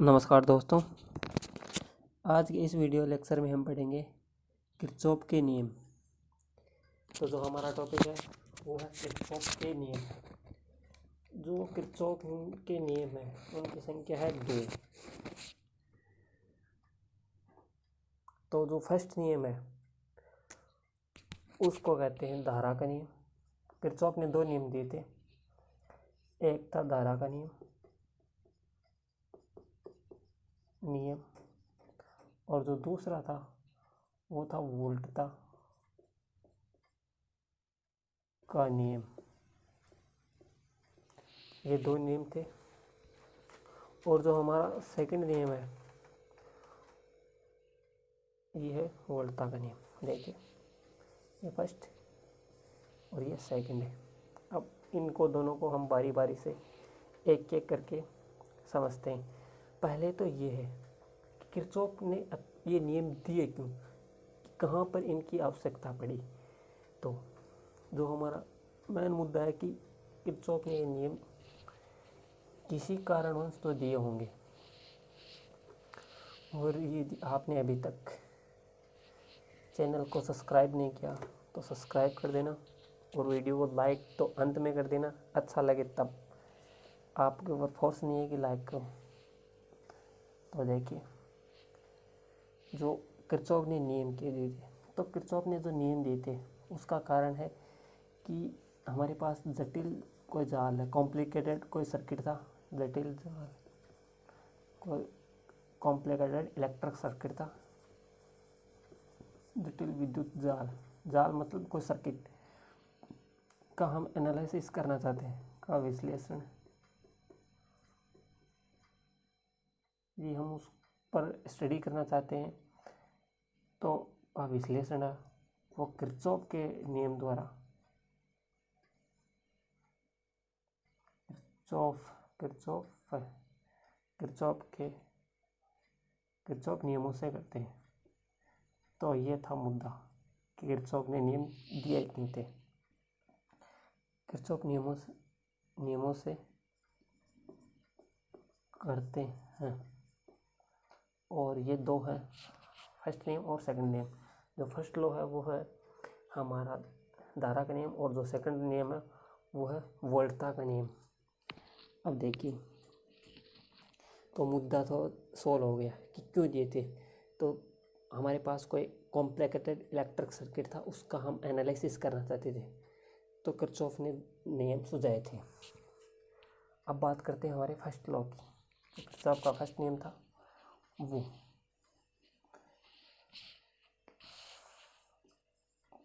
नमस्कार दोस्तों। आज के इस वीडियो लेक्चर में हम पढ़ेंगे किरचॉफ के नियम। तो जो हमारा टॉपिक है वो है किरचॉफ के नियम। जो किरचॉफ के नियम है उनकी संख्या है 2। तो जो फर्स्ट नियम है उसको कहते हैं धारा का नियम। किरचॉफ ने 2 नियम दिए थे, एक था धारा का नियम और जो दूसरा था वो था वोल्टता का नियम। ये 2 नियम थे। और जो हमारा सेकंड नियम है ये है वोल्टता का नियम। देखिए ये फर्स्ट और ये सेकंड है। अब इनको दोनों को हम बारी बारी से एक एक करके समझते हैं। पहले तो ये है कि किरचॉफ ने ये नियम दिए क्यों, कहाँ पर इनकी आवश्यकता पड़ी। तो जो हमारा मेन मुद्दा है कि किरचॉफ ने ये नियम किसी कारणवश तो दिए होंगे। और ये आपने अभी तक चैनल को सब्सक्राइब नहीं किया तो सब्सक्राइब कर देना और वीडियो को लाइक तो अंत में कर देना, अच्छा लगे तब। आपके ऊपर फोर्स नहीं है कि लाइक करो। तो देखिए जो किरचॉफ ने नियम के दिए थे, तो किरचॉफ ने जो नियम दिए थे उसका कारण है कि हमारे पास जटिल कोई जाल है, कॉम्प्लिकेटेड कोई सर्किट था, जटिल जाल कोई कॉम्प्लिकेटेड इलेक्ट्रिक सर्किट था। जटिल विद्युत जाल मतलब कोई सर्किट का हम एनालिसिस करना चाहते हैं, का विश्लेषण, ये हम उस पर स्टडी करना चाहते हैं। तो का विश्लेषण है वो किरचॉफ के नियम द्वारा, किरचॉफ नियमों से करते हैं। तो ये था मुद्दा कि किरचॉफ ने नियम दिए क्यों थे। किरचॉफ नियमों से करते हैं। और ये 2 हैं, फर्स्ट नियम और सेकंड नियम। जो फर्स्ट लॉ है वो है हमारा धारा का नियम और जो सेकंड नियम है वो है वोल्टता का नियम। अब देखिए तो मुद्दा तो सोल्व हो गया कि क्यों दिए थे। तो हमारे पास कोई कॉम्प्लिकेटेड इलेक्ट्रिक सर्किट था, उसका हम एनालिसिस करना चाहते थे, तो किरचॉफ ने नियम सुझाए थे। अब बात करते हैं हमारे फर्स्ट लॉ की। किरचॉफ का फर्स्ट नियम था वो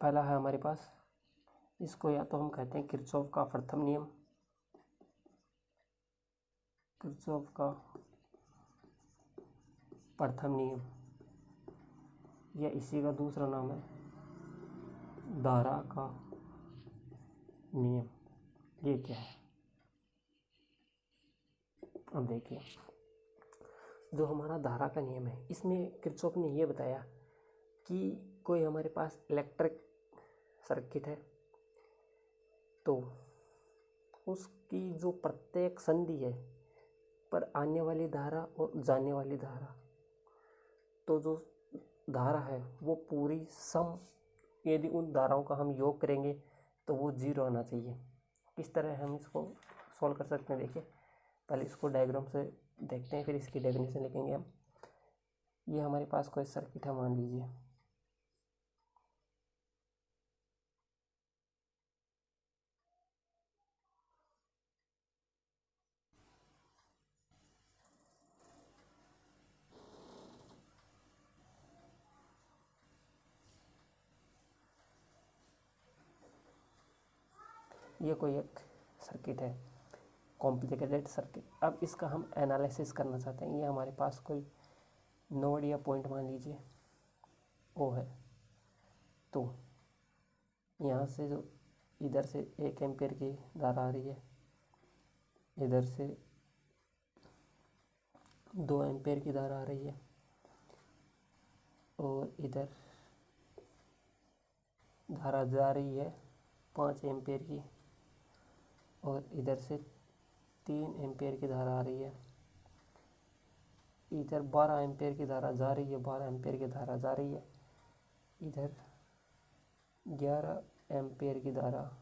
पहला है हमारे पास, इसको या तो हम कहते हैं किरचॉफ का प्रथम नियम, किरचॉफ का प्रथम नियम, या इसी का दूसरा नाम है धारा का नियम। ये क्या है, अब देखिए जो हमारा धारा का नियम है इसमें किरचॉफ ने ये बताया कि कोई हमारे पास इलेक्ट्रिक सर्किट है तो उसकी जो प्रत्येक संधि है पर आने वाली धारा और जाने वाली धारा, तो जो धारा है वो पूरी सम, यदि उन धाराओं का हम योग करेंगे तो वो 0 आना चाहिए। किस तरह हम इसको सॉल्व कर सकते हैं, देखिए पहले इसको डायग्राम से देखते हैं फिर इसकी डेफिनेशन लिखेंगे हम। ये हमारे पास कोई सर्किट है, मान लीजिए ये कोई एक सर्किट है, कॉम्प्लिकेटेड सर्किट। अब इसका हम एनालिसिस करना चाहते हैं। ये हमारे पास कोई नोड या पॉइंट मान लीजिए ओ है। तो यहाँ से जो इधर से 1 एम्पियर की धारा आ रही है, इधर से 2 एम्पियर की धारा आ रही है और इधर धारा जा रही है 5 एम्पियर की और इधर से 3 एम्पियर की धारा आ रही है। इधर 12 एम्पेयर की धारा जा रही है, 12 एम्पेयर की धारा जा रही है, इधर 11 एम्पेयर की धारा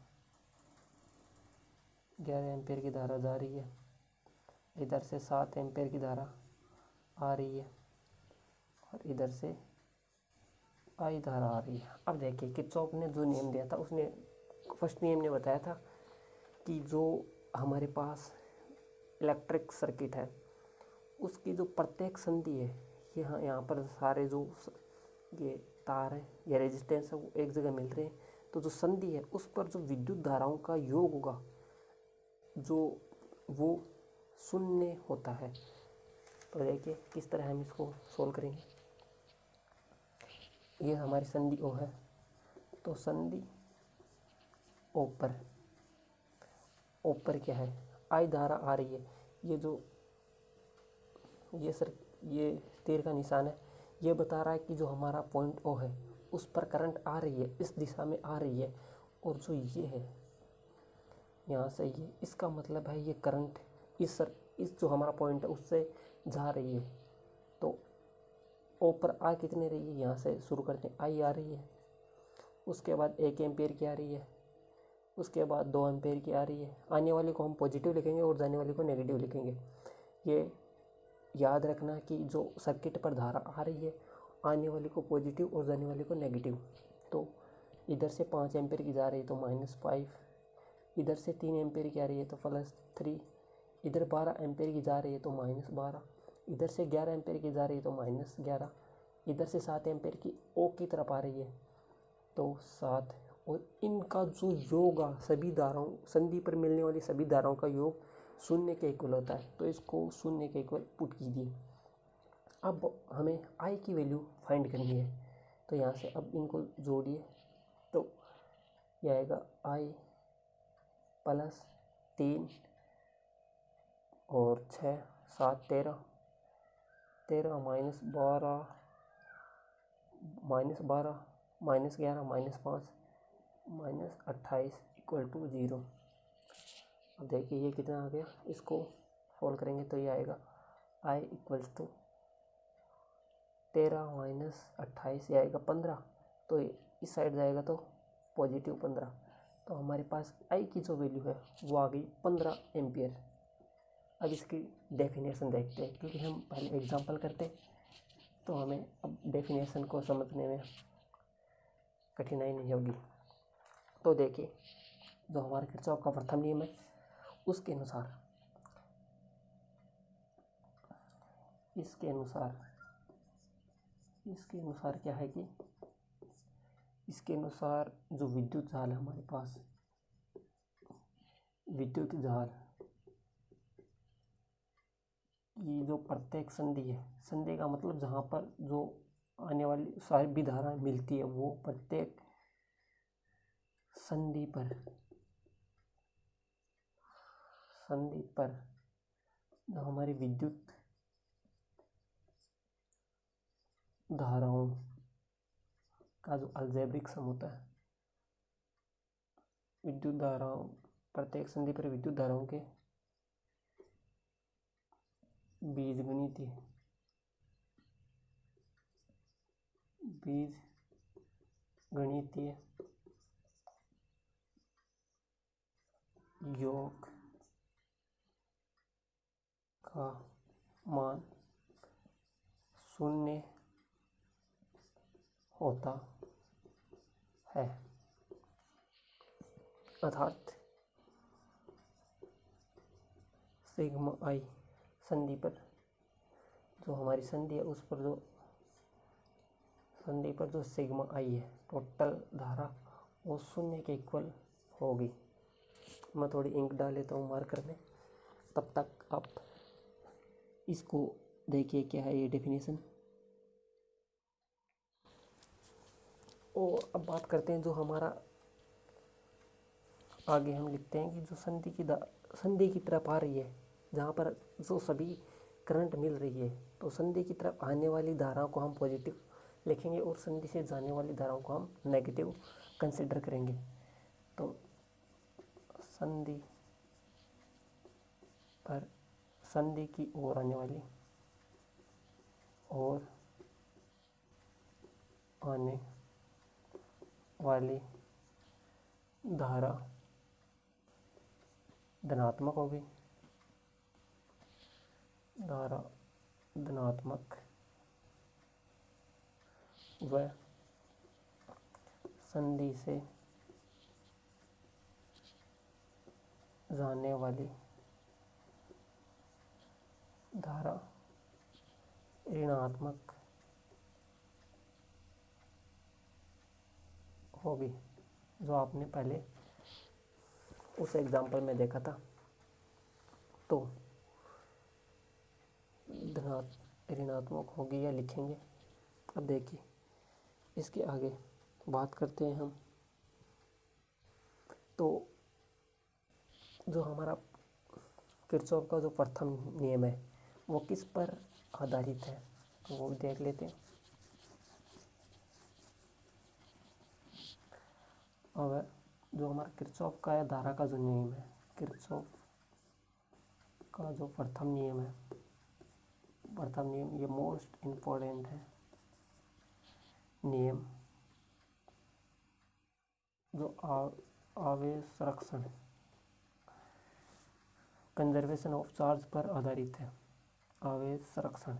11 एम्पेयर की धारा जा रही है, इधर से 7 एम्पेयर की धारा आ रही है और इधर से आई धारा आ रही है। अब देखिए किरचॉफ ने जो नियम दिया था, उसने फर्स्ट नियम ने बताया था कि जो हमारे पास इलेक्ट्रिक सर्किट है उसकी जो प्रत्येक संधि है, यहाँ पर सारे जो ये तार है या रेजिस्टेंस है वो एक जगह मिल रहे हैं, तो जो संधि है उस पर जो विद्युत धाराओं का योग होगा जो वो शून्य होता है। तो देखिए किस तरह हम इसको सोल्व करेंगे। ये हमारी संधि ओ है, तो संधि ऊपर क्या है, आई धारा आ रही है। ये जो ये तीर का निशान है, ये बता रहा है कि जो हमारा पॉइंट ओ है उस पर करंट आ रही है, इस दिशा में आ रही है, और जो ये है यहाँ से ये, इसका मतलब है ये करंट इस जो हमारा पॉइंट है उससे जा रही है। तो ओ पर आ कितने रही है, यहाँ से शुरू करते हैं, आई आ रही है, उसके बाद 1 एम्पेयर की आ रही है, उसके बाद 2 एम्पेयर की आ रही है। आने वाली को हम पॉजिटिव लिखेंगे और जाने वाली को नेगेटिव लिखेंगे। ये याद रखना कि जो सर्किट पर धारा आ रही है, आने वाली को पॉजिटिव और जाने वाली को नेगेटिव। तो इधर से 5 एम्पेयर की जा रही है तो -5, इधर से 3 एम्पेयर की आ रही है तो +3, इधर 12 एम्पेयर की जा रही है तो -12, इधर से 11 एम्पेयर की जा रही है तो -11, इधर से 7 एम्पेयर की ओ की तरफ आ रही है तो 7, और इनका जो योग सभी धाराओं, संधि पर मिलने वाली सभी धाराओं का योग 0 के इक्वल होता है। तो इसको 0 के इक्वल पुट कीजिए। अब हमें आई की वैल्यू फाइंड करनी है, तो यहाँ से अब इनको जोड़िए तो यह आएगा आई +3 और 6 7 13 -12 -12 -11 -5 -28 = 0। अब देखिए ये कितना आ गया, इसको सोल्व करेंगे तो ये आएगा आई = 13 - 28, ये आएगा 15, तो इस साइड जाएगा तो +15। तो हमारे पास आई की जो वैल्यू है वो आ गई 15 एम्पियर। अब इसकी डेफिनेशन देखते हैं, क्योंकि हम पहले एग्जांपल करते हैं तो हमें अब डेफिनेशन को समझने में कठिनाई नहीं होगी। तो देखिए जो हमारे किरचॉफ का प्रथम नियम है उसके अनुसार इसके अनुसार क्या है कि इसके अनुसार जो विद्युत जाल है हमारे पास, विद्युत जाल की जो प्रत्येक संधि है, संधि का मतलब जहाँ पर जो आने वाली सारी धाराएं मिलती है, वो प्रत्येक संधि पर जो हमारी विद्युत धाराओं का जो अलजेब्रिक सम होता है, विद्युत धाराओं प्रत्येक संधि पर विद्युत धाराओं के बीजगणितीय योग का मान 0 होता है, अर्थात सिग्मा आई संधि पर जो हमारी संधि है उस पर जो संधि पर जो सिग्मा आई है टोटल धारा वो 0 के इक्वल होगी। मैं थोड़ी इंक डाल लेता हूँ मार्कर में, तब तक आप इसको देखिए क्या है ये डेफिनेशन। और अब बात करते हैं जो हमारा आगे हम लिखते हैं कि जो संधि की तरफ आ रही है, जहाँ पर जो सभी करंट मिल रही है, तो संधि की तरफ आने वाली धाराओं को हम पॉजिटिव लिखेंगे और संधि से जाने वाली धाराओं को हम नेगेटिव कंसिडर करेंगे। तो संधि की ओर आने वाली और आने वाली धारा धनात्मक होगी, धारा धनात्मक व संधि से जाने वाली धारा ऋणात्मक होगी, जो आपने पहले उस एग्जाम्पल में देखा था। तो ऋणात्मक होगी या लिखेंगे। अब देखिए इसके आगे बात करते हैं हम। तो जो हमारा किरचॉफ का जो प्रथम नियम है वो किस पर आधारित है, तो वो देख लेते हैं। अब जो हमारा किरचॉफ का धारा का जो नियम है, किरचॉफ का जो प्रथम नियम है, प्रथम नियम ये मोस्ट इम्पोर्टेंट है नियम, जो आवेश संरक्षण कंजर्वेशन ऑफ चार्ज पर आधारित है। आवेश संरक्षण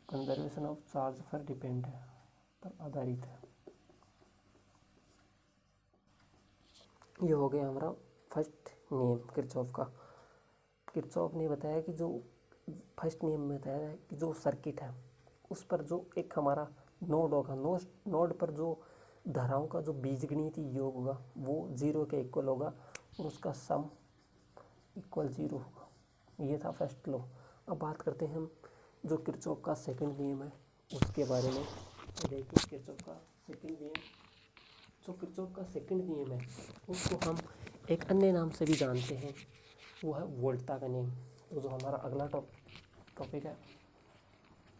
कंजर्वेशन ऑफ चार्ज पर डिपेंड है, पर आधारित है। ये हो गया हमारा फर्स्ट नियम किरचॉफ का। किरचॉफ ने बताया कि जो फर्स्ट नियम में बताया है कि जो सर्किट है उस पर जो एक हमारा नोड होगा, नोड पर जो धाराओं का जो बीजगणितीय योग होगा वो 0 के इक्वल होगा और उसका सम इक्वल 0 होगा। ये था फर्स्ट लॉ। अब बात करते हैं हम जो किरचॉफ का सेकंड नियम है उसके बारे में। तो देखिए किरचॉफ का सेकंड नियम, जो किरचॉफ का सेकंड नियम है उसको हम एक अन्य नाम से भी जानते हैं, वो है वोल्टा का नियम। तो जो हमारा अगला टॉपिक है,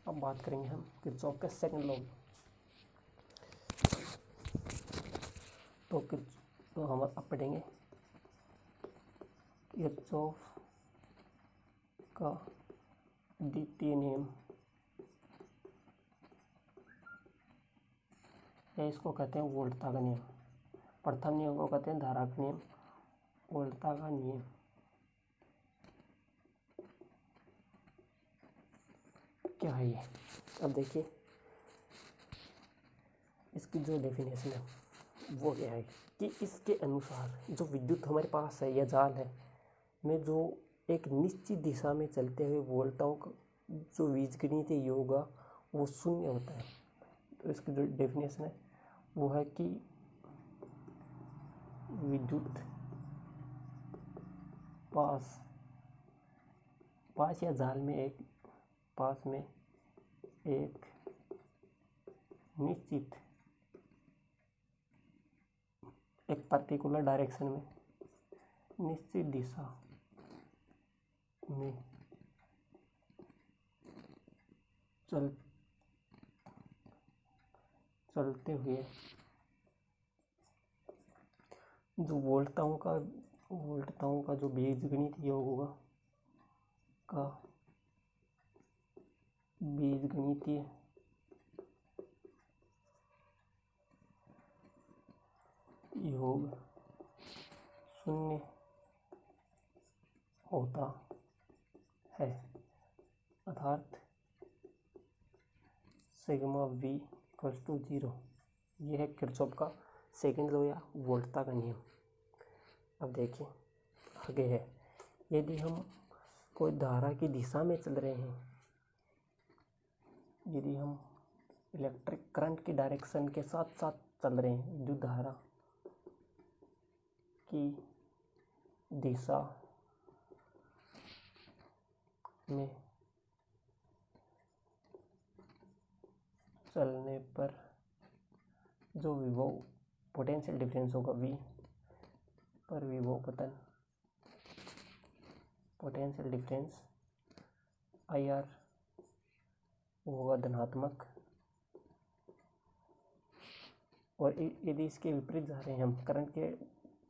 अब बात करेंगे हम किरचॉफ का सेकंड लॉ। तो हम अब पढ़ेंगे किरचॉफ का द्वितीय नियम या इसको कहते हैं वोल्टा का नियम। प्रथम नियम को कहते हैं धारा का नियम, वोल्टा का नियम। क्या है ये? अब देखिए इसकी जो डेफिनेशन है वो क्या है कि इसके अनुसार जो विद्युत हमारे पास है या जाल है में जो एक निश्चित दिशा में चलते हुए वोल्टाओं का जो बीजगणितीय योग होगा वो शून्य होता है। तो इसकी जो डेफिनेशन है वो है कि विद्युत पास या जाल में एक पास में एक निश्चित एक पर्टिकुलर डायरेक्शन में निश्चित दिशा में चलते हुए जो वोल्टाओं का जो बीजगणित योग होगा का बीजगणितीय योग शून्य होता है, अर्थात सिग्मा v इक्वल्स टू 0। यह है किरचॉफ का सेकंड लॉ या वोल्टा का नियम। अब देखिए आगे है, यदि हम कोई धारा की दिशा में चल रहे हैं, यदि हम इलेक्ट्रिक करंट की डायरेक्शन के साथ साथ चल रहे हैं, विद्युत धारा की दिशा में चलने पर जो विभव पोटेंशियल डिफरेंस होगा V पर विभव पतन पोटेंशियल डिफरेंस IR होगा धनात्मक। और यदि इसके विपरीत जा रहे हैं हम,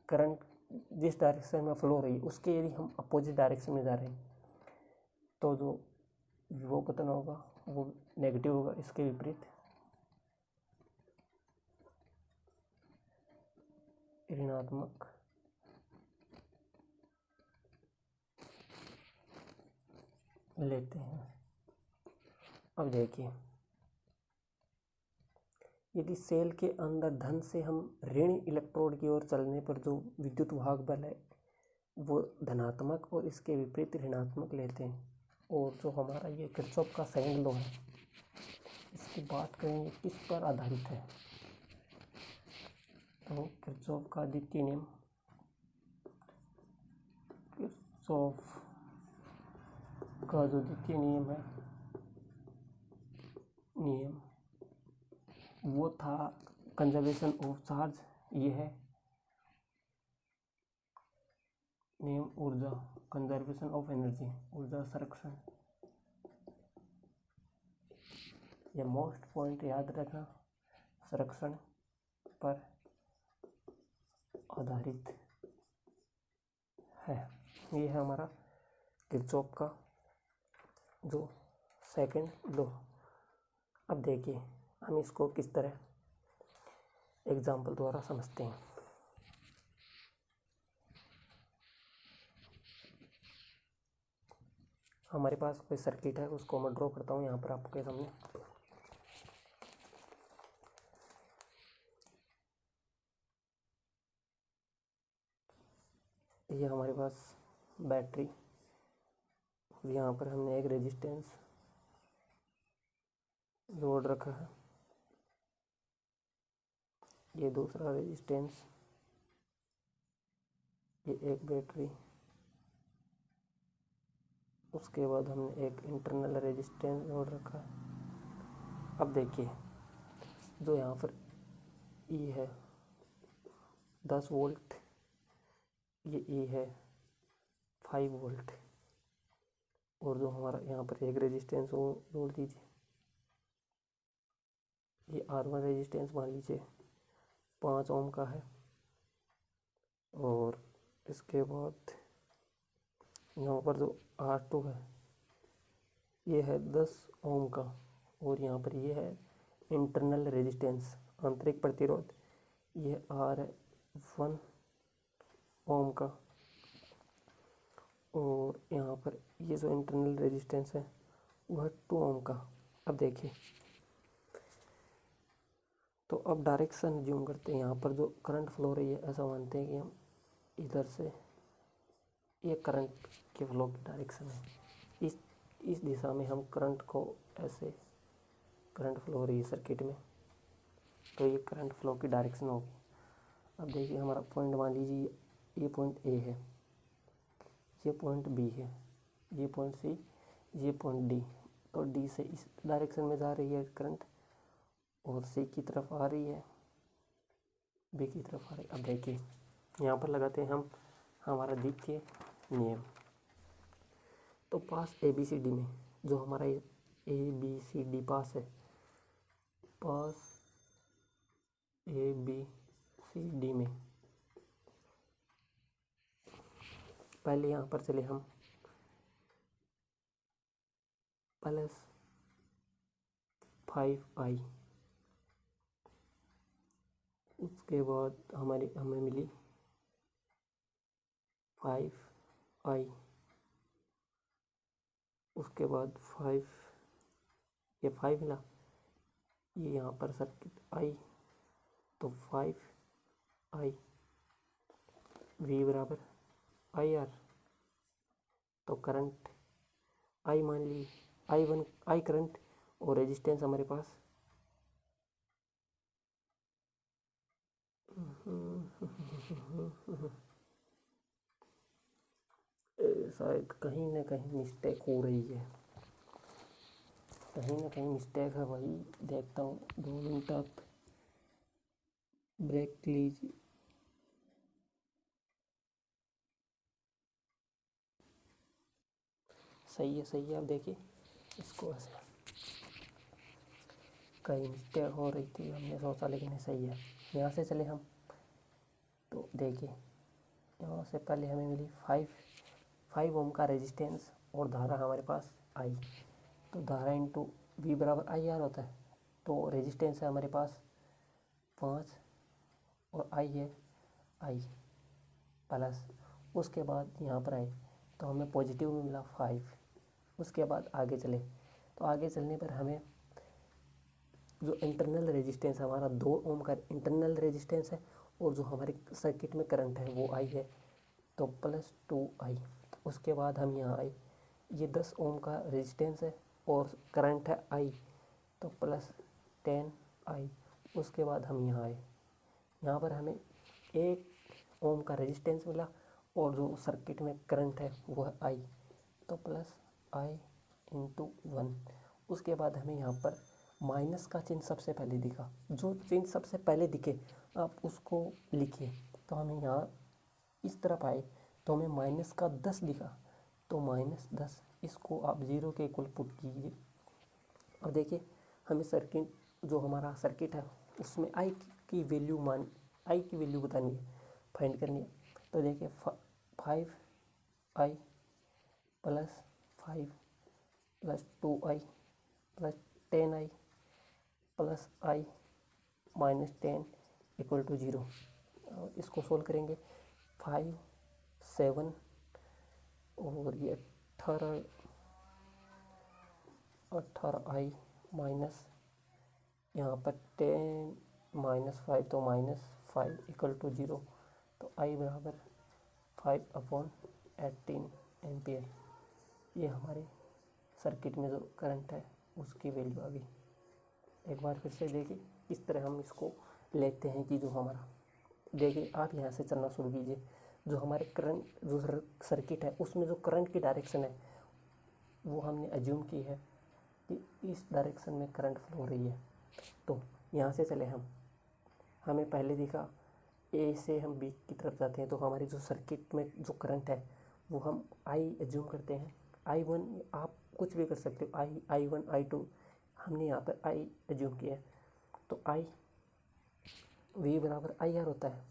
करंट जिस डायरेक्शन में फ्लो हो रही है उसके यदि हम अपोजिट डायरेक्शन में जा रहे हैं तो जो विभव होगा वो नेगेटिव होगा, इसके विपरीत ऋणात्मक लेते हैं। अब देखिए, यदि सेल के अंदर धन से हम ऋण इलेक्ट्रोड की ओर चलने पर जो विद्युत वाहक बल है वो धनात्मक और इसके विपरीत ऋणात्मक लेते हैं, और जो हमारा ये किरचॉफ का सेकंड लॉ है इसकी बात करेंगे किस पर आधारित है। तो किरचॉफ का द्वितीय नियम, किरचॉफ का जो द्वितीय नियम है वो था कंजर्वेशन ऑफ चार्ज। ये है नियम ऊर्जा, कंजर्वेशन ऑफ एनर्जी, ऊर्जा संरक्षण। ये मोस्ट पॉइंट याद रखना, संरक्षण पर आधारित है। ये है हमारा किरचॉफ का जो सेकंड लॉ। अब देखिए हम इसको किस तरह एग्जाम्पल द्वारा समझते हैं। हमारे पास कोई सर्किट है, उसको मैं ड्रॉ करता हूँ यहाँ पर आपके सामने। ये हमारे पास बैटरी, यहाँ पर हमने एक रेजिस्टेंस जोड़ रखा है, ये दूसरा रेजिस्टेंस, ये एक बैटरी, उसके बाद हमने एक इंटरनल रेजिस्टेंस जोड़ रखा है। अब देखिए जो यहाँ पर ई है 10 वोल्ट, ये ई है 5 वोल्ट, और जो हमारा यहाँ पर एक रेजिस्टेंस वो जोड़ दीजिए, ये R1 रेजिस्टेंस मान लीजिए 5 ओम का है, और इसके बाद यहाँ पर जो R2 है ये है 10 ओम का, और यहाँ पर ये है इंटरनल रेजिस्टेंस, आंतरिक प्रतिरोध, ये R1 ओम का, और यहाँ पर ये जो इंटरनल रेजिस्टेंस है वह 2 ओम का। अब देखिए, तो अब डायरेक्शन ज्यूम करते हैं, यहाँ पर जो करंट फ्लो रही है ऐसा मानते हैं कि हम इधर से, ये करंट के फ्लो की डायरेक्शन है, इस दिशा में हम करंट को ऐसे, करंट फ्लो हो रही है सर्किट में, तो ये करंट फ्लो की डायरेक्शन होगी। अब देखिए हमारा पॉइंट मान लीजिए ये पॉइंट ए है, ये पॉइंट बी है, ये पॉइंट सी, ये पॉइंट डी, तो डी से इस डायरेक्शन में जा रही है करंट, और सी की तरफ आ रही है, बी की तरफ आ रही है। अब देखिए यहाँ पर लगाते हैं हम हमारा द्वितीय नियम। तो पास ए बी सी डी में, जो हमारा ए बी सी डी पास है, पास ए बी सी डी में पहले यहाँ पर चले हम +5i, उसके बाद हमें मिली 5i, उसके बाद 5, ये 5 मिला, ये यहाँ पर सर्किट आई, तो 5i, V बराबर IR, तो करंट I मान ली I करंट, और रेजिस्टेंस हमारे पास शायद कहीं ना कहीं मिस्टेक हो रही है, कहीं ना कहीं मिस्टेक है, वही देखता हूँ। 2 मिनट आप ब्रेक लीजिए। सही है, सही है। अब देखिए इसको ऐसे, कहीं मिस्टेक हो रही थी, हमने सोचा, लेकिन सही है। यहाँ से चले हम, तो देखिए यहाँ से पहले हमें मिली 5 5 ओम का रेजिस्टेंस और धारा हमारे पास आई, तो धारा इंटू वी बराबर आई आर होता है। तो रेजिस्टेंस है हमारे पास 5 और आई है आई प्लस, उसके बाद यहाँ पर आए तो हमें पॉजिटिव में मिला 5। उसके बाद आगे चले तो आगे चलने पर हमें जो इंटरनल रेजिस्टेंस हमारा 2 ओम का इंटरनल रेजिस्टेंस है और जो हमारे सर्किट में करंट है वो आई है, तो प्लस 2i। उसके बाद हम यहाँ आए, ये 10 ओम का रेजिस्टेंस है और करंट है आई, तो प्लस 10i। उसके बाद हम यहाँ आए, यहाँ पर हमें 1 ओम का रेजिस्टेंस मिला और जो सर्किट में करंट है वो है आई, तो प्लस आई इंटू 1। उसके बाद हमें यहाँ पर माइनस का चिन्ह सबसे पहले दिखा, जो चिन्ह सबसे पहले दिखे आप उसको लिखिए। तो हमें यहाँ इस तरफ आए तो हमें माइनस का 10 दिखा, तो -10 इसको आप 0 के इक्वल पुट कीजिए। और देखिए हमें सर्किट जो हमारा सर्किट है उसमें आई की वैल्यू बतानी है, फाइंड करनी है। तो देखिए 5i plus 5 plus 2i plus 10i plus i minus 10 equal to 0। इसको सोल्व करेंगे 5 7 और ये 18i माइनस यहाँ पर 10 माइनस 5 तो -5 इक्वल टू 0। तो i बराबर 5/18 एम्पियर। ये हमारे सर्किट में जो करंट है उसकी वैल्यू आ गई। एक बार फिर से देखिए इस तरह हम इसको लेते हैं कि जो हमारा, देखिए आप यहाँ से चलना शुरू कीजिए, जो हमारे करंट जो सर्किट है उसमें जो करंट की डायरेक्शन है वो हमने अज्यूम की है कि इस डायरेक्शन में करंट फ्लो हो रही है। तो यहाँ से चले हमें पहले दिखा ए से हम बी की तरफ जाते हैं, तो हमारी जो सर्किट में जो करंट है वो हम आई एज्यूम करते हैं। I1 आप कुछ भी कर सकते हो, I1 I2 हमने यहाँ पर आई एज्यूम किया है, तो आई वी बराबर आई आर होता है।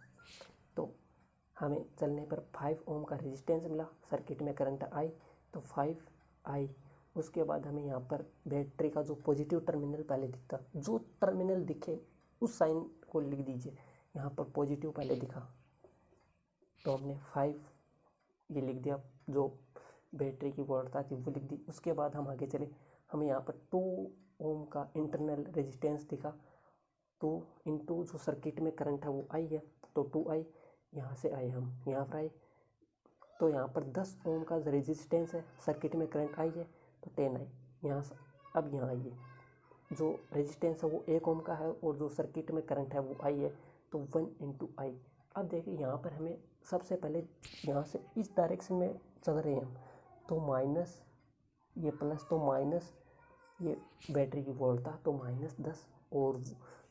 तो हमें चलने पर 5 ओम का रेजिस्टेंस मिला, सर्किट में करंट आई तो 5i। उसके बाद हमें यहाँ पर बैटरी का जो पॉजिटिव टर्मिनल पहले दिखता, जो टर्मिनल दिखे उस साइन को लिख दीजिए। यहाँ पर पॉजिटिव पहले दिखा तो हमने 5 ये लिख दिया, जो बैटरी की वोल्टता थी वो लिख दी। उसके बाद हम आगे चले, हमें यहाँ पर 2 ओम का इंटरनल रेजिस्टेंस दिखा, 2 इंटू जो सर्किट में करंट है वो आई है, तो 2i। यहाँ से आए हम यहाँ पर आए तो यहाँ पर 10 ओम का रेजिस्टेंस है, सर्किट में करंट आई है तो 10i। यहाँ से अब यहाँ आइए, जो रेजिस्टेंस है वो 1 ओम का है और जो सर्किट में करंट है वो आई है, तो 1 इंटू आई। अब देखिए यहाँ पर हमें सबसे पहले यहाँ से इस डायरेक्शन में चल रहे हैं हम, तो माइनस ये प्लस, तो माइनस ये बैटरी की वोल्टता तो -10, और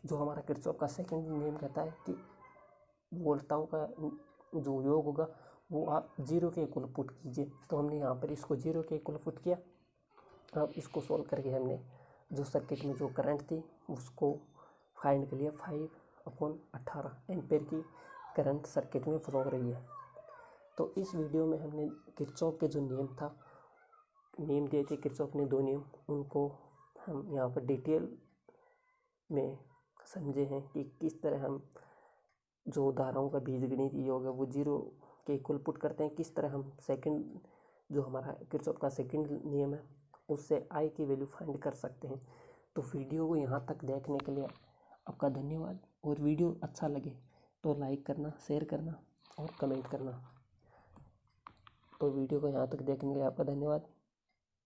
जो हमारा किरचॉफ का सेकंड नियम कहता है कि वोल्टताओं का जो योग होगा वो आप 0 के इक्वल पुट कीजिए। तो हमने यहाँ पर इसको 0 के इक्वल पुट किया। अब इसको सॉल्व करके हमने जो सर्किट में जो करंट थी उसको फाइंड कर लिया, 5/18 एम्पेयर की करंट सर्किट में फ्लो हो रही है। तो इस वीडियो में हमने किरचॉफ के जो नियम दिए थे, किरचॉफ ने 2 नियम, उनको हम यहाँ पर डिटेल में समझे हैं कि किस तरह हम जो धाराओं का बीजगणितीय योग है वो 0 के इक्वल पुट करते हैं, किस तरह हम सेकंड जो हमारा किरचॉफ का सेकंड नियम है उससे आई की वैल्यू फाइंड कर सकते हैं। तो वीडियो को यहाँ तक देखने के लिए आपका धन्यवाद, और वीडियो अच्छा लगे तो लाइक करना, शेयर करना और कमेंट करना। तो वीडियो को यहाँ तक देखने के लिए आपका धन्यवाद।